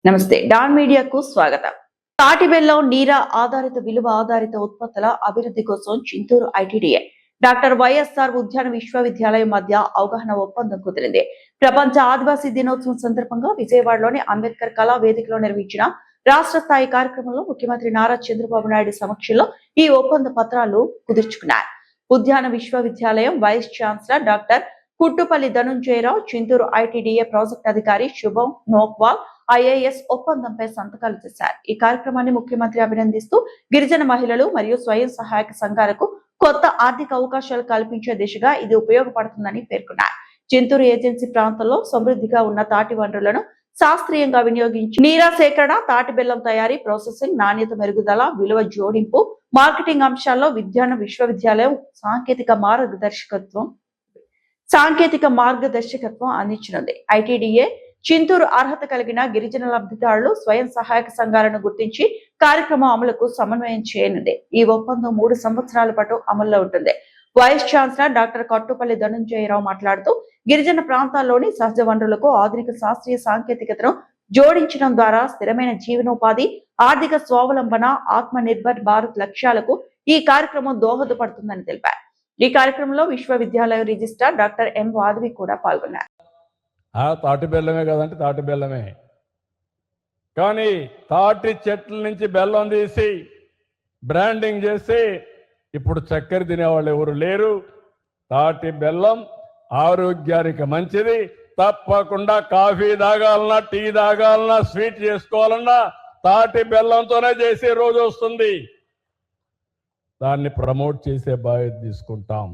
నమస్తే, డాన్ మీడియాకు స్వాగతం. తాటి బెల్లం, నీర ఆధారిత విలువ ఆధారిత ఉత్పత్తుల అభివృద్ధి కోసం చింతూరు ఐటీడీఏ డాక్టర్ వైఎస్ఆర్ ఉద్యాన విశ్వవిద్యాలయం మధ్య అవగాహన ఒప్పందం కుదిరింది. ప్రపంచ ఆదివాసీ దినోత్సవం సందర్భంగా విజయవాడలోని అంబేద్కర్ కళా వేదికలో నిర్వహించిన రాష్ట్ర స్థాయి కార్యక్రమంలో ముఖ్యమంత్రి నారా చంద్రబాబు నాయుడు సమక్షంలో ఈ ఒప్పంద పత్రాలు కుదుర్చుకున్నారు. ఉద్యాన విశ్వవిద్యాలయం vice chancellor doctor Kuttupalli Dhanunjayarao, Chintur ITDA project అధికారి శుభం నోక్వాల్ ఐఏఎస్ ఒప్పందంపై సంతకాలు చేశారు. ఈ కార్యక్రమాన్ని ముఖ్యమంత్రి అభినందిస్తూ గిరిజన మహిళలు మరియు స్వయం సహాయక సంఘాలకు కొత్త ఆర్థిక అవకాశాలు కల్పించే దిశగా ఇది ఉపయోగపడుతుందని పేర్కొన్నారు. చింతూరు ఏజెన్సీ ప్రాంతంలో సమృద్ధిగా ఉన్న తాటి వనరులను శాస్త్రీయంగా వినియోగించి నీరా సేకరణ, తాటి బెల్లం తయారీ, ప్రాసెసింగ్, నాణ్యత మెరుగుదల, విలువ జోడింపు, మార్కెటింగ్ అంశాల్లో విద్యాన విశ్వవిద్యాలయం సాంకేతిక మార్గదర్శకత్వం అందించనుంది. ఐటీడీఏ చింతూరు అర్హత కలిగిన గిరిజన లబ్ధిదారులు, స్వయం సహాయక సంఘాలను గుర్తించి కార్యక్రమం అమలుకు సమన్వయం చేయనుంది. ఈ ఒప్పందం 3 సంవత్సరాల పాటు అమల్లో ఉంటుంది. Vice chancellor doctor Kattupalli Dhanunjaya Rao మాట్లాడుతూ, గిరిజన ప్రాంతాల్లోని సహజ వనరులకు ఆధునిక శాస్త్రీయ సాంకేతికతను జోడించడం ద్వారా స్థిరమైన జీవనోపాధి, ఆర్థిక స్వావలంబన, ఆత్మ నిర్భర్ భారత్ లక్ష్యాలకు ఈ కార్యక్రమం దోహదపడుతుందని తెలిపారు. ఈ కార్యక్రమంలో విశ్వవిద్యాలయం రిజిస్ట్రార్ డాక్టర్ ఎం వాధవి కూడా పాల్గొన్నారు. తాటి బెల్లమే కదంటే తాటి బెల్లమే, కానీ తాటి చెట్ల నుంచి బెల్లం తీసి బ్రాండింగ్ చేసి ఇప్పుడు చక్కెర తినేవాళ్ళు ఎవరు లేరు. తాటి బెల్లం ఆరోగ్యానికి మంచిది. తప్పకుండా కాఫీ తాగాలన్నా, టీ తాగాలన్నా, స్వీట్ చేసుకోవాలన్నా తాటి బెల్లంతోనే చేసే రోజు వస్తుంది. దాన్ని ప్రమోట్ చేసే బాధ్యత తీసుకుంటాం.